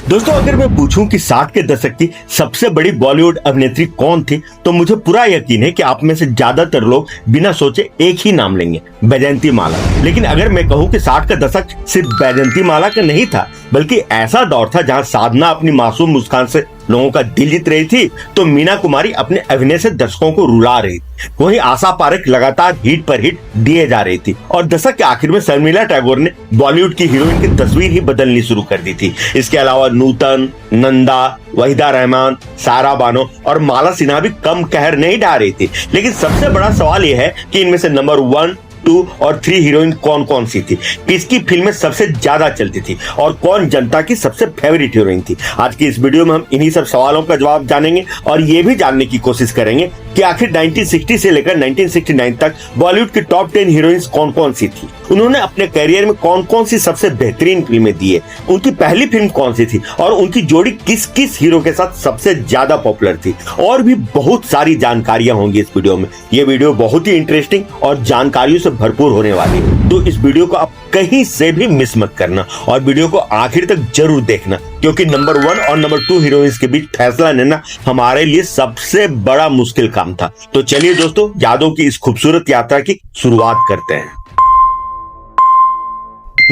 दोस्तों अगर मैं पूछूं कि 60 के दशक की सबसे बड़ी बॉलीवुड अभिनेत्री कौन थी तो मुझे पूरा यकीन है कि आप में से ज्यादातर लोग बिना सोचे एक ही नाम लेंगे, बैजयंती माला। लेकिन अगर मैं कहूं कि 60 का दशक सिर्फ बैजयंती माला का नहीं था बल्कि ऐसा दौर था जहां साधना अपनी मासूम मुस्कान से लोगों का दिल जीत रही थी तो मीना कुमारी अपने अभिनय से दर्शकों को रुला रही थी, वहीं आशा पारेख लगातार हिट पर हिट दिए जा रही थी और दशक के आखिर में शर्मिला टैगोर ने बॉलीवुड की हीरोइन की तस्वीर ही बदलनी शुरू कर दी थी। इसके अलावा नूतन, नंदा, वहीदा रहमान, सायरा बानो और माला सिन्हा भी कम कहर नहीं ढा रही थी। लेकिन सबसे बड़ा सवाल यह है कि इनमें से नंबर 1, 2 और 3 हीरोइन कौन कौन सी थी, किसकी फिल्में सबसे ज्यादा चलती थी और कौन जनता की सबसे फेवरेट हीरोइन थी। आज की इस वीडियो में हम इन्हीं सब सवालों का जवाब जानेंगे और ये भी जानने की कोशिश करेंगे कि आखिर 1960 से लेकर 1969 तक बॉलीवुड की टॉप 10 हीरोइंस कौन कौन सी थी, उन्होंने अपने करियर में कौन कौन सी सबसे बेहतरीन फिल्में दी है, उनकी पहली फिल्म कौन सी थी और उनकी जोड़ी किस किस हीरो के साथ सबसे ज्यादा पॉपुलर थी। और भी बहुत सारी जानकारियां होंगी इस वीडियो में। ये वीडियो बहुत ही इंटरेस्टिंग और जानकारियों से भरपूर होने वाली है, तो इस वीडियो को आप कहीं से भी मिस मत करना और वीडियो को आखिर तक जरूर देखना, क्योंकि नंबर 1 और नंबर 2 हीरोइंस के बीच फैसला लेना हमारे लिए सबसे बड़ा मुश्किल काम था। तो चलिए दोस्तों, यादों की इस खूबसूरत यात्रा की शुरुआत करते हैं।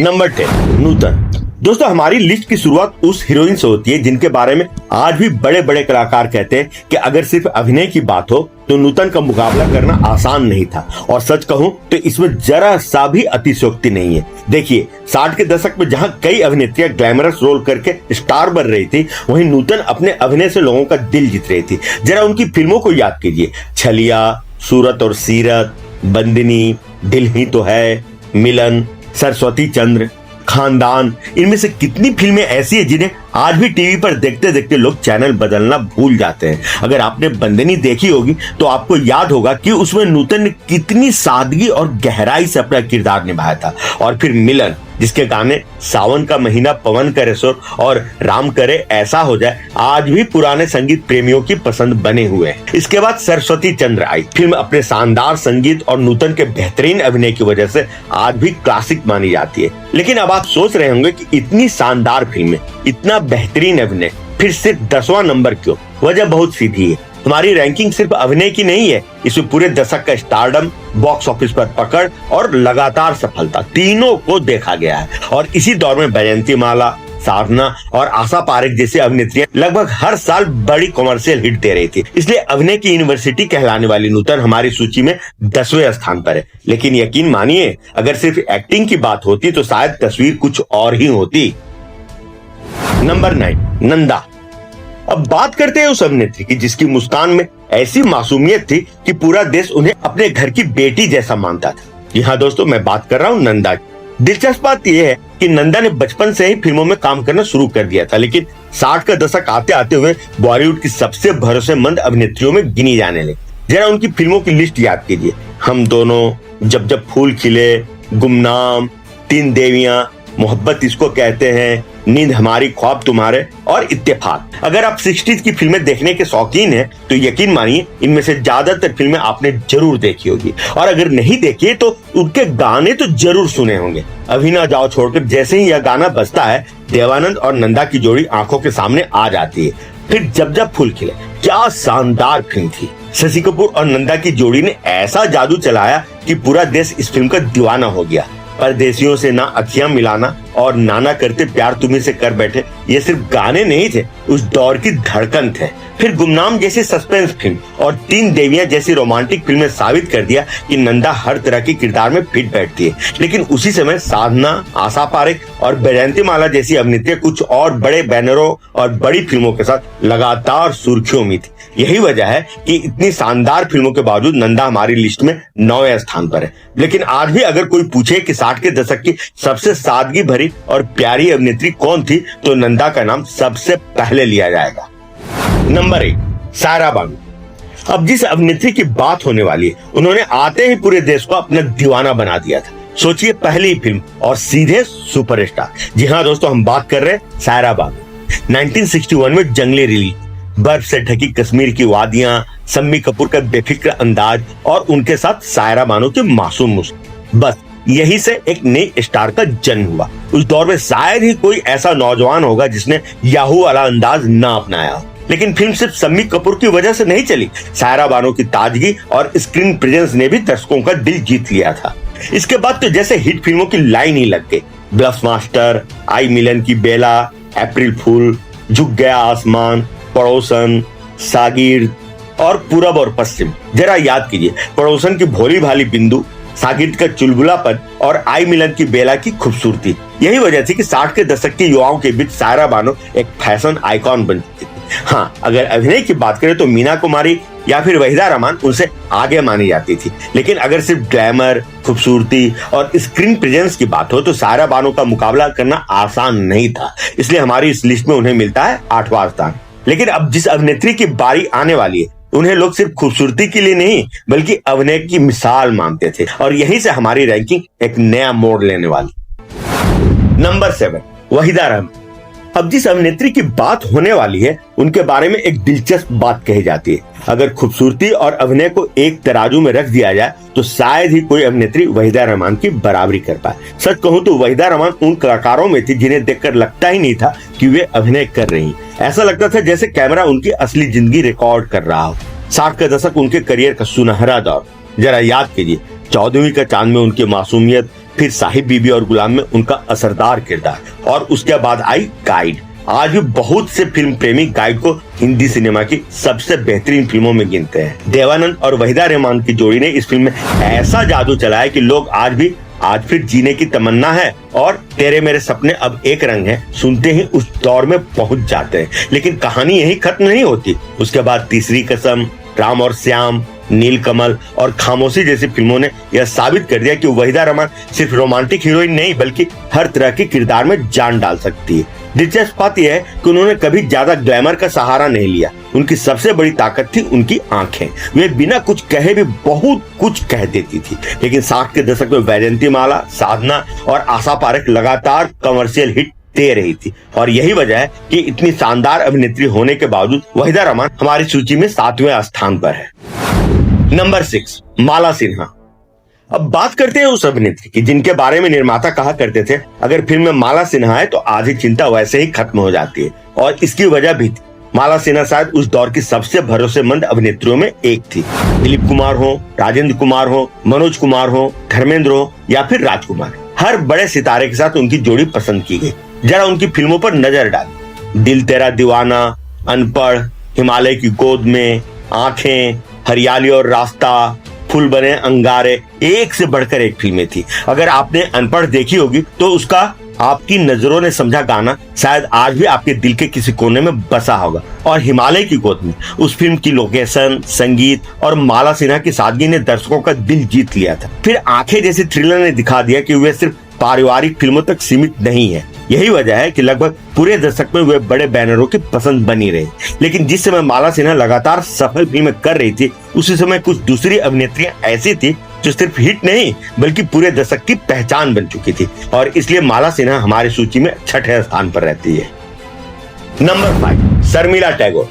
नंबर 10, नूतन। दोस्तों हमारी लिस्ट की शुरुआत उस हीरोइन से होती है जिनके बारे में आज भी बड़े बड़े कलाकार कहते हैं कि अगर सिर्फ अभिनय की बात हो तो नूतन का मुकाबला करना आसान नहीं था। और सच कहूं तो इसमें जरा सा भी अतिशयोक्ति नहीं है। देखिए 60 के दशक में जहां कई अभिनेत्रियां ग्लैमरस रोल करके स्टार बन रही थी, वहीं नूतन अपने अभिनय से लोगों का दिल जीत रही थी। जरा उनकी फिल्मों को याद कीजिए, छलिया, सूरत और सीरत, बंदिनी, दिल ही तो है, मिलन, सरस्वती चंद्र, खानदान, इनमें से कितनी फिल्में ऐसी है जिन्हें आज भी टीवी पर देखते देखते लोग चैनल बदलना भूल जाते हैं। अगर आपने बंदिनी देखी होगी तो आपको याद होगा कि उसमें नूतन ने कितनी सादगी और गहराई से अपना किरदार निभाया था। और फिर मिलन, जिसके गाने सावन का महीना पवन करे सुर और राम करे ऐसा हो जाए आज भी पुराने संगीत प्रेमियों की पसंद बने हुए हैं। इसके बाद सरस्वती चंद्र आई। फिल्म अपने शानदार संगीत और नूतन के बेहतरीन अभिनय की वजह से आज भी क्लासिक मानी जाती है। लेकिन अब आप सोच रहे होंगे कि इतनी शानदार फिल्में, इतना बेहतरीन अभिनय, फिर सिर्फ 10वां नंबर क्यों? वजह बहुत सीधी है, हमारी रैंकिंग सिर्फ अभिनय की नहीं है, इसमें पूरे दशक का स्टारडम, बॉक्स ऑफिस पर पकड़ और लगातार सफलता तीनों को देखा गया है। और इसी दौर में बैजयंती माला, साधना और आशा पारेख जैसी अभिनेत्रियां लगभग हर साल बड़ी कमर्शियल हिट दे रही थी। इसलिए अभिनय की यूनिवर्सिटी कहलाने वाली नूतन हमारी सूची में 10वें स्थान पर है। लेकिन यकीन मानिए, अगर सिर्फ एक्टिंग की बात होती तो शायद तस्वीर कुछ और ही होती। नंबर 9, नंदा। अब बात करते हैं उस अभिनेत्री की जिसकी मुस्कान में ऐसी मासूमियत थी कि पूरा देश उन्हें अपने घर की बेटी जैसा मानता था। जी हाँ दोस्तों, मैं बात कर रहा हूँ नंदा की। दिलचस्प बात यह है कि नंदा ने बचपन से ही फिल्मों में काम करना शुरू कर दिया था, लेकिन 60 का दशक आते आते हुए बॉलीवुड की सबसे भरोसेमंद अभिनेत्रियों में गिनी जाने लगी। जरा उनकी फिल्मों की लिस्ट याद कीजिए, हम दोनों, जब जब फूल खिले, गुमनाम, 3 देवियां, मोहब्बत इसको कहते हैं, नींद हमारी ख्वाब तुम्हारे और इत्तेफाक। अगर आप 60s की फिल्में देखने के शौकीन हैं तो यकीन मानिए इनमें से ज्यादातर फिल्में आपने जरूर देखी होगी, और अगर नहीं देखी तो उनके गाने तो जरूर सुने होंगे। अभी ना जाओ छोड़कर जैसे ही यह गाना बजता है, देवानंद और नंदा की जोड़ी आंखों के सामने आ जाती है। फिर जब जब फूल खिले, क्या शानदार फिल्म थी। शशि कपूर और नंदा की जोड़ी ने ऐसा जादू चलाया कि पूरा देश इस फिल्म का दीवाना हो गया। परदेसियों से ना अखियां मिलाना और नाना करते प्यार तुम्ही से कर बैठे, ये सिर्फ गाने नहीं थे, उस दौर की धड़कन थे। फिर गुमनाम जैसी सस्पेंस फिल्म और 3 देवियां जैसी रोमांटिक फिल्में साबित कर दिया कि नंदा हर तरह के किरदार में फिट बैठती है। लेकिन उसी समय साधना, आशा पारेख और बैजयंती माला जैसी अभिनेत्रियां कुछ और बड़े बैनरों और बड़ी फिल्मों के साथ लगातार सुर्खियों में थी। यही वजह है कि इतनी शानदार फिल्मों के बावजूद नंदा हमारी लिस्ट में 9वें स्थान पर है। लेकिन आज भी अगर कोई पूछे कि 60 के दशक की सबसे सादगी भरी और प्यारी अभिनेत्री कौन थी तो नंदा का नाम सबसे पहले लिया जाएगा। नंबर 1, सायरा बानो। अब जिस अभिनेत्री की बात होने वाली है, उन्होंने आते ही पूरे देश को अपना दीवाना बना दिया था। सोचिए, पहली फिल्म और सीधे सुपरस्टार। जी हाँ दोस्तों, हम बात कर रहे हैं सायरा बानो। 1961 में जंगली रिलीज, बर्फ से ढकी कश्मीर की वादियां, शम्मी कपूर का बेफिक्र अंदाज और उनके साथ सायरा बानो की मासूम मुस्कान, बस यही से एक नई स्टार का जन्म हुआ। उस दौर में शायद ही कोई ऐसा नौजवान होगा जिसने याहू वाला अंदाज ना अपनाया। लेकिन फिल्म सिर्फ शम्मी कपूर की वजह से नहीं चली। सायरा बानो की ताजगी और स्क्रीन प्रेजेंस ने भी दर्शकों का दिल जीत लिया था। इसके बाद तो जैसे हिट फिल्मों की लाइन ही लग गई। ब्लफ मास्टर, आई मिलन की बेला, अप्रैल फूल, झुक गया आसमान, पड़ोसन, सागिर और पूरब और पश्चिम। जरा याद कीजिए, पड़ोसन की भोली भाली बिंदु, सागिर का चुलबुलापन और आई मिलन की बेला की खूबसूरती। यही वजह थी कि 60 के दशक के युवाओं के बीच सायरा बानो एक फैशन आइकॉन बन चुकी थी। हाँ, अगर अभिनय की बात करें तो मीना कुमारी या फिर वहीदा रहमान उनसे आगे मानी जाती थी। लेकिन अगर सिर्फ ग्लैमर, खूबसूरती और स्क्रीन प्रेजेंस की बात हो तो सायरा बानो का मुकाबला करना आसान नहीं था। इसलिए हमारी इस लिस्ट में उन्हें मिलता है 8वां स्थान। लेकिन अब जिस अभिनेत्री की बारी आने वाली है, उन्हें लोग सिर्फ खूबसूरती के लिए नहीं बल्कि अभिनय की मिसाल मानते थे, और यहीं से हमारी रैंकिंग एक नया मोड़ लेने वाली। नंबर 7, वहीदा रहमान। अब जिस अभिनेत्री की बात होने वाली है उनके बारे में एक दिलचस्प बात कही जाती है। अगर खूबसूरती और अभिनय को एक तराजू में रख दिया जाए तो शायद ही कोई अभिनेत्री वहीदा रहमान की बराबरी कर पाए। सच कहूं तो वहीदा रहमान उन कलाकारों में थी जिन्हें देखकर लगता ही नहीं था कि वे अभिनय कर रही। ऐसा लगता था जैसे कैमरा उनकी असली जिंदगी रिकॉर्ड कर रहा हो। 60 का दशक उनके करियर का सुनहरा दौर। जरा याद कीजिए, 14वीं का चांद में उनकी मासूमियत, फिर साहिब बीबी और गुलाम में उनका असरदार किरदार, और उसके बाद आई गाइड। आज भी बहुत से फिल्म प्रेमी गाइड को हिंदी सिनेमा की सबसे बेहतरीन फिल्मों में गिनते हैं। देवानंद और वहीदा रहमान की जोड़ी ने इस फिल्म में ऐसा जादू चलाया कि लोग आज फिर जीने की तमन्ना है और तेरे मेरे सपने अब एक रंग है सुनते ही उस दौर में पहुंच जाते हैं। लेकिन कहानी यही खत्म नहीं होती। उसके बाद तीसरी कसम, राम और श्याम, नीलकमल और खामोशी जैसी फिल्मों ने यह साबित कर दिया कि वहीदा रहमान सिर्फ रोमांटिक हीरोइन नहीं बल्कि हर तरह के किरदार में जान डाल सकती है। दिलचस्प बात यह है कि उन्होंने कभी ज्यादा ग्लैमर का सहारा नहीं लिया। उनकी सबसे बड़ी ताकत थी उनकी आंखें। वे बिना कुछ कहे भी बहुत कुछ कह देती थी। लेकिन 60 के दशक में वैजयंती माला, साधना और आशा पारेख लगातार कमर्शियल हिट दे रही थी, और यही वजह है कि इतनी शानदार अभिनेत्री होने के बावजूद वहीदा रहमान हमारी सूची में 7वें स्थान पर है। नंबर 6, माला सिन्हा। अब बात करते हैं उस अभिनेत्री की जिनके बारे में निर्माता कहा करते थे अगर फिल्म में माला सिन्हा है तो आधी चिंता वैसे ही खत्म हो जाती है, और इसकी वजह भी थी। माला सिन्हा शायद उस दौर की सबसे भरोसेमंद अभिनेत्रियों में एक थी। दिलीप कुमार हो, राजेंद्र कुमार हो, मनोज कुमार हो, धर्मेंद्र हो या फिर राजकुमार, हर बड़े सितारे के साथ उनकी जोड़ी पसंद की गई। जरा उनकी फिल्मों पर नजर डाली। दिल तेरा दीवाना, अनपढ़, हिमालय की गोद में, आंखें, हरियाली और रास्ता, फूल बने अंगारे, एक से बढ़कर एक फिल्में थी। अगर आपने अनपढ़ देखी होगी तो उसका आपकी नजरों ने समझा गाना शायद आज भी आपके दिल के किसी कोने में बसा होगा। और हिमालय की गोद में, उस फिल्म की लोकेशन, संगीत और माला सिन्हा की सादगी ने दर्शकों का दिल जीत लिया था। फिर आंखें जैसे थ्रिलर ने दिखा दिया कि वे सिर्फ पारिवारिक फिल्मों तक सीमित नहीं है। यही वजह है कि लगभग पूरे दशक में वे बड़े बैनरों की पसंद बनी रही। लेकिन जिस समय माला सिन्हा लगातार सफल फिल्में कर रही थी उसी समय कुछ दूसरी अभिनेत्रियां ऐसी थी जो सिर्फ हिट नहीं बल्कि पूरे दशक की पहचान बन चुकी थी, और इसलिए माला सिन्हा हमारी सूची में 6ठे स्थान पर रहती है। नंबर 5, शर्मिला टैगोर।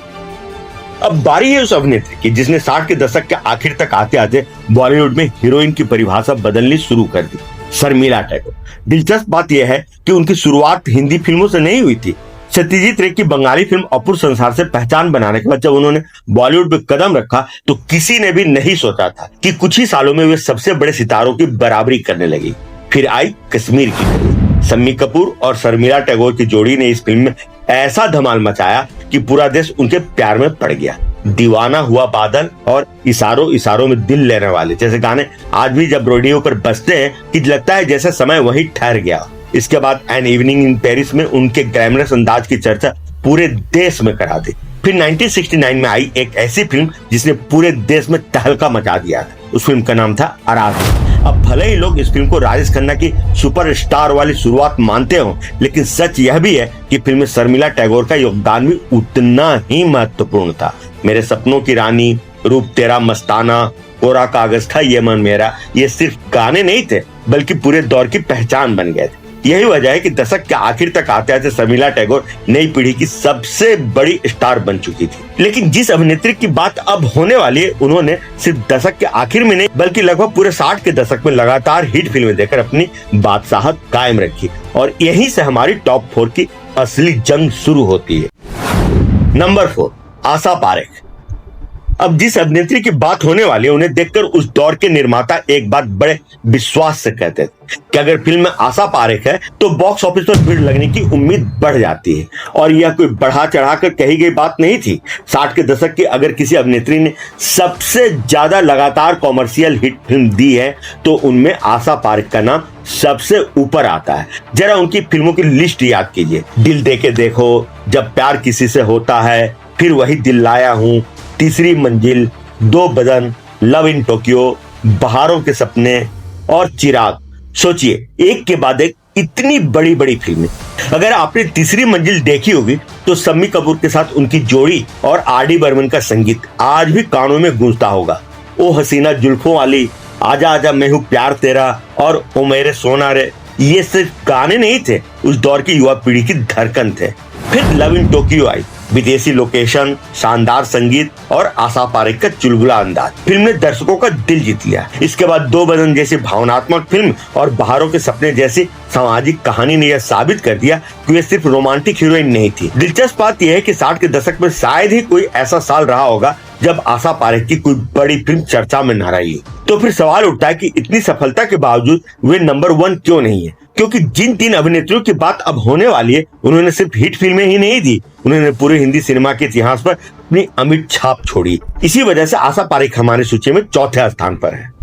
अब बारी है उस अभिनेत्री की जिसने 60 के दशक के आखिर तक आते आते बॉलीवुड में हीरोइन की परिभाषा बदलनी शुरू कर दी, शर्मिला टैगोर। दिलचस्प बात यह है कि उनकी शुरुआत हिंदी फिल्मों से नहीं हुई थी। सत्यजीत रे की बंगाली फिल्म अपूर्व संसार से पहचान बनाने के बाद जब उन्होंने बॉलीवुड में कदम रखा तो किसी ने भी नहीं सोचा था कि कुछ ही सालों में वे सबसे बड़े सितारों की बराबरी करने लगी। फिर आई कश्मीर की कली। शम्मी कपूर और शर्मिला टैगोर की जोड़ी ने इस फिल्म में ऐसा धमाल मचाया कि पूरा देश उनके प्यार में पड़ गया। दीवाना हुआ बादल और इशारों इशारों में दिल लेने वाले जैसे गाने आज भी जब रेडियो पर बजते हैं कि लगता है जैसे समय वहीं ठहर गया। इसके बाद एन इवनिंग इन पेरिस में उनके ग्लैमरस अंदाज की चर्चा पूरे देश में करा दी। फिर 1969 में आई एक ऐसी फिल्म जिसने पूरे देश में तहलका मचा दिया था। उस फिल्म का नाम था आराधना। अब भले ही लोग इस फिल्म को राजेश खन्ना की सुपरस्टार वाली शुरुआत मानते हो, लेकिन सच यह भी है कि फिल्म में शर्मिला टैगोर का योगदान भी उतना ही महत्वपूर्ण था। मेरे सपनों की रानी, रूप तेरा मस्ताना, कोरा कागज था ये मन मेरा, ये सिर्फ गाने नहीं थे बल्कि पूरे दौर की पहचान बन गए थे। यही वजह है कि दशक के आखिर तक आते आते शर्मिला टैगोर नई पीढ़ी की सबसे बड़ी स्टार बन चुकी थी। लेकिन जिस अभिनेत्री की बात अब होने वाली है, उन्होंने सिर्फ दशक के आखिर में नहीं बल्कि लगभग पूरे 60 के दशक में लगातार हिट फिल्में देकर अपनी बादशाहत कायम रखी, और यहीं से हमारी टॉप 4 की असली जंग शुरू होती है। नंबर 4, आशा पारेख। अब जिस अभिनेत्री की बात होने वाली है, उन्हें देखकर उस दौर के निर्माता एक बात बड़े विश्वास से कहते थे कि अगर फिल्म में आशा पारेख है तो बॉक्स ऑफिस पर भीड़ लगने की उम्मीद बढ़ जाती है। और यह कोई बढ़ा चढ़ाकर कही गई बात नहीं थी। 60 के दशक की अगर किसी अभिनेत्री ने सबसे ज्यादा लगातार कॉमर्शियल हिट फिल्म दी है तो उनमें आशा पारेख का नाम सबसे ऊपर आता है। जरा उनकी फिल्मों की लिस्ट याद कीजिए। दिल दे के देखो, जब प्यार किसी से होता है, फिर वही दिल लाया हूं, तीसरी मंजिल, दो बदन, लव इन टोक्यो, बहारों के सपने और चिराग। सोचिए, एक के बाद एक इतनी बड़ी बड़ी फिल्में। अगर आपने तीसरी मंजिल देखी होगी तो शम्मी कपूर के साथ उनकी जोड़ी और आर.डी. बर्मन का संगीत आज भी कानों में गूंजता होगा। ओ हसीना जुल्फों वाली, आजा आजा मैं हूं प्यार तेरा और ओ मेरे सोना रे, ये सिर्फ गाने नहीं थे, उस दौर की युवा पीढ़ी की धड़कन थे। फिर लव इन टोक्यो आई, विदेशी लोकेशन, शानदार संगीत और आशा पारेख का चुलबुला अंदाज। फिल्म ने दर्शकों का दिल जीत लिया। इसके बाद दो बदन जैसी भावनात्मक फिल्म और बहारों के सपने जैसी सामाजिक कहानी ने यह साबित कर दिया कि वे सिर्फ रोमांटिक हीरोइन नहीं थी। दिलचस्प बात यह है कि 60 के दशक में शायद ही कोई ऐसा साल रहा होगा जब आशा पारेख की कोई बड़ी फिल्म चर्चा में न रही। तो फिर सवाल उठता है कि इतनी सफलता के बावजूद वे नंबर 1 क्यों नहीं है? क्योंकि जिन 3 अभिनेत्रियों की बात अब होने वाली है, उन्होंने सिर्फ हिट फिल्में ही नहीं दी, उन्होंने पूरे हिंदी सिनेमा के इतिहास पर अपनी अमिट छाप छोड़ी। इसी वजह से आशा पारेख हमारी सूची में चौथे स्थान पर है।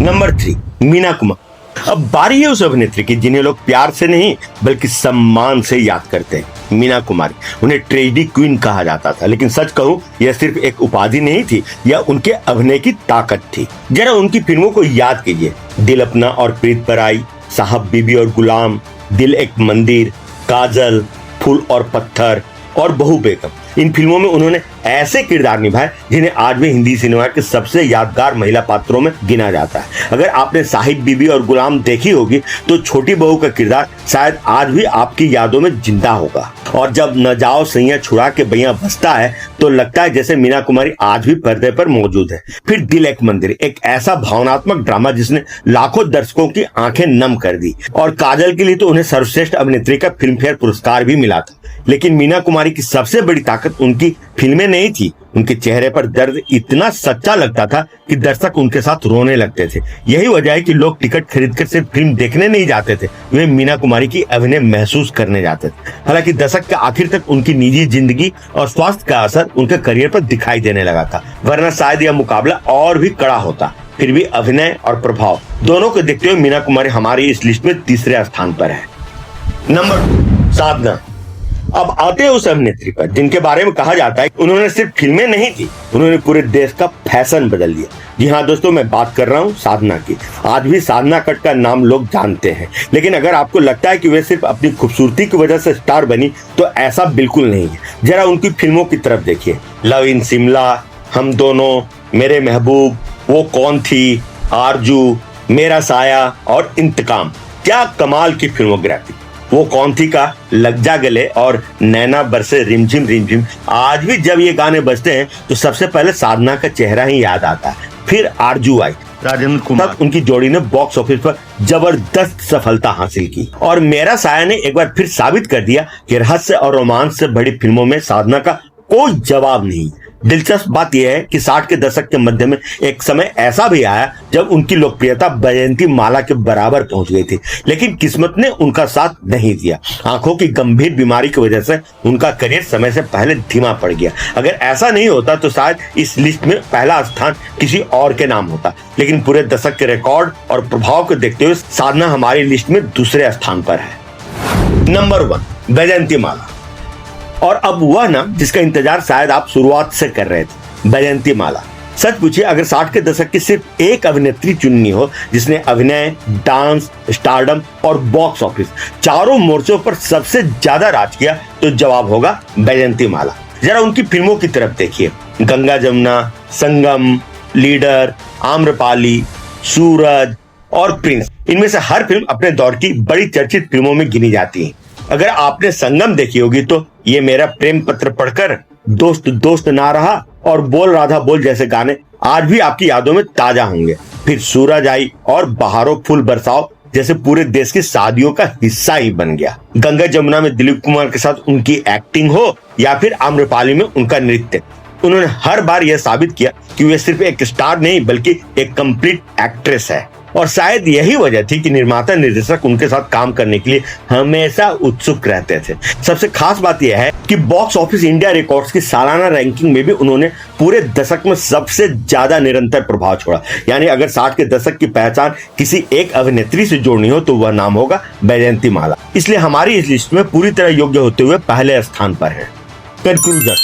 नंबर 3, मीना कुमार। अब बारी है उस अभिनेत्री की जिन्हें लोग प्यार से नहीं बल्कि सम्मान से याद करते हैं। मीना कुमारी, उन्हें ट्रेजेडी क्वीन कहा जाता था, लेकिन सच कहूं यह सिर्फ एक उपाधि नहीं थी, यह उनके अभिनय की ताकत थी। जरा उनकी फिल्मों को याद कीजिए। दिल अपना और प्रीत पर आई, साहब बीबी और गुलाम, दिल एक मंदिर, काजल, फूल और पत्थर और बहू बेगम। इन फिल्मों में उन्होंने ऐसे किरदार निभाए जिन्हें आज भी हिंदी सिनेमा के सबसे यादगार महिला पात्रों में गिना जाता है। अगर आपने साहिब बीबी और गुलाम देखी होगी तो छोटी बहू का किरदार शायद आज भी आपकी यादों में जिंदा होगा। और जब न जाओ सैया छुड़ा के बैया बसता है तो लगता है जैसे मीना कुमारी आज भी पर्दे पर मौजूद है। फिर दिल एक मंदिर, एक ऐसा भावनात्मक ड्रामा जिसने लाखों दर्शकों की आंखें नम कर दी। और काजल के लिए तो उन्हें सर्वश्रेष्ठ अभिनेत्री का फिल्म फेयर पुरस्कार भी मिला था। लेकिन मीना कुमारी की सबसे बड़ी ताकत उनकी फिल्में नहीं थी, उनके चेहरे पर दर्द इतना सच्चा लगता था कि दर्शक उनके साथ रोने लगते थे। यही वजह है कि लोग टिकट खरीदकर सिर्फ फिल्म देखने नहीं जाते थे, वे मीना कुमारी की अभिनय महसूस करने जाते थे। हालांकि दशक के आखिर तक उनकी निजी जिंदगी और स्वास्थ्य का असर उनके करियर पर दिखाई देने लगा था, वरना शायद यह मुकाबला और भी कड़ा होता। फिर भी अभिनय और प्रभाव दोनों को देखते हुए मीना कुमारी हमारी इस लिस्ट में तीसरे स्थान पर है। नंबर 2, साधना। अब आते हैं उस अभिनेत्री पर जिनके बारे में कहा जाता है उन्होंने सिर्फ फिल्में नहीं की, उन्होंने पूरे देश का फैशन बदल दिया। जी हाँ दोस्तों, मैं बात कर रहा हूँ साधना की। आज भी साधना कट का नाम लोग जानते हैं, लेकिन अगर आपको लगता है कि वे सिर्फ अपनी खूबसूरती की वजह से स्टार बनी तो ऐसा बिल्कुल नहीं है। जरा उनकी फिल्मों की तरफ देखिए। लव इन शिमला, हम दोनों, मेरे महबूब, वो कौन थी, आरजू, मेरा साया और इंतकाम। क्या कमाल की फिल्मोग्राफी। वो कौन थी का लग जा गले और नैना बरसे रिमझिम रिमझिम, आज भी जब ये गाने बजते हैं तो सबसे पहले साधना का चेहरा ही याद आता है। फिर आरजू आई, राजेंद्र कुमार, उनकी जोड़ी ने बॉक्स ऑफिस पर जबरदस्त सफलता हासिल की। और मेरा साया ने एक बार फिर साबित कर दिया कि रहस्य और रोमांस से बड़ी फिल्मों में साधना का कोई जवाब नहीं। दिलचस्प बात यह है कि 60 के दशक के मध्य में एक समय ऐसा भी आया जब उनकी लोकप्रियता बैजयंती माला के बराबर पहुंच गई थी, लेकिन किस्मत ने उनका साथ नहीं दिया। आंखों की गंभीर बीमारी की वजह से उनका करियर समय से पहले धीमा पड़ गया। अगर ऐसा नहीं होता तो शायद इस लिस्ट में पहला स्थान किसी और के नाम होता, लेकिन पूरे दशक के रिकॉर्ड और प्रभाव को देखते हुए साधना हमारी लिस्ट में दूसरे स्थान पर है। नंबर 1, बैजयंती माला। और अब वह नाम जिसका इंतजार शायद आप शुरुआत से कर रहे थे, बैजयंती माला। सच पूछिए, अगर 60 के दशक की सिर्फ एक अभिनेत्री चुननी हो जिसने अभिनय, डांस, स्टारडम और बॉक्स ऑफिस चारों मोर्चों पर सबसे ज्यादा राज किया तो जवाब होगा बैजयंती माला। जरा उनकी फिल्मों की तरफ देखिए। गंगा जमुना, संगम, लीडर, आम्रपाली, सूरज और प्रिंस, इनमें से हर फिल्म अपने दौर की बड़ी चर्चित फिल्मों में गिनी जाती है। अगर आपने संगम देखी होगी तो ये मेरा प्रेम पत्र पढ़कर, दोस्त दोस्त ना रहा और बोल राधा बोल जैसे गाने आज भी आपकी यादों में ताजा होंगे। फिर सूरज आई और बहारों फूल बरसाओ जैसे पूरे देश की शादियों का हिस्सा ही बन गया। गंगा जमुना में दिलीप कुमार के साथ उनकी एक्टिंग हो या फिर आम्रपाली में उनका नृत्य, उन्होंने हर बार यह साबित किया कि वे सिर्फ एक स्टार नहीं बल्कि एक कंप्लीट एक्ट्रेस है। और शायद यही वजह थी कि निर्माता निर्देशक उनके साथ काम करने के लिए हमेशा उत्सुक रहते थे। सबसे खास बात यह है कि बॉक्स ऑफिस इंडिया रिकॉर्ड्स की सालाना रैंकिंग में भी उन्होंने पूरे दशक में सबसे ज्यादा निरंतर प्रभाव छोड़ा। यानी अगर 60 के दशक की पहचान किसी एक अभिनेत्री से जोड़नी हो तो वह नाम होगा बैजयंती माला। इसलिए हमारी इस लिस्ट में पूरी तरह योग्य होते हुए पहले स्थान पर है। कंक्लूजन।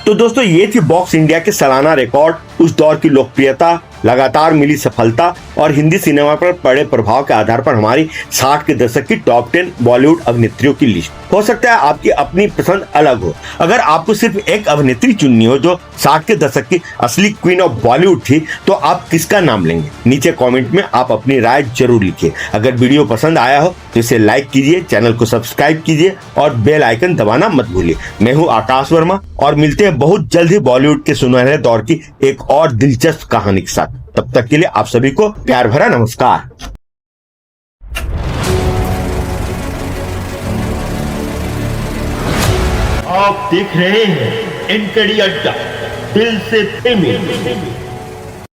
तो दोस्तों, ये थी बॉक्स इंडिया के सालाना रिकॉर्ड, उस दौर की लोकप्रियता, लगातार मिली सफलता और हिंदी सिनेमा पर पड़े प्रभाव के आधार पर हमारी 60 के दशक की टॉप 10 बॉलीवुड अभिनेत्रियों की लिस्ट। हो सकता है आपकी अपनी पसंद अलग हो। अगर आपको सिर्फ एक अभिनेत्री चुननी हो जो 60 के दशक की असली क्वीन ऑफ बॉलीवुड थी, तो आप किसका नाम लेंगे? नीचे कमेंट में आप अपनी राय जरूर लिखिए। अगर वीडियो पसंद आया हो तो इसे लाइक कीजिए, चैनल को सब्सक्राइब कीजिए और बेल आइकन दबाना मत भूलिए। मैं हूँ आकाश वर्मा और मिलते हैं बहुत जल्द ही बॉलीवुड के सुनहरे दौर की एक और दिलचस्प कहानी के साथ। तब तक के लिए आप सभी को प्यार भरा नमस्कार। आप देख रहे हैं एनकेडी अड्डा, दिल से फिल्मी।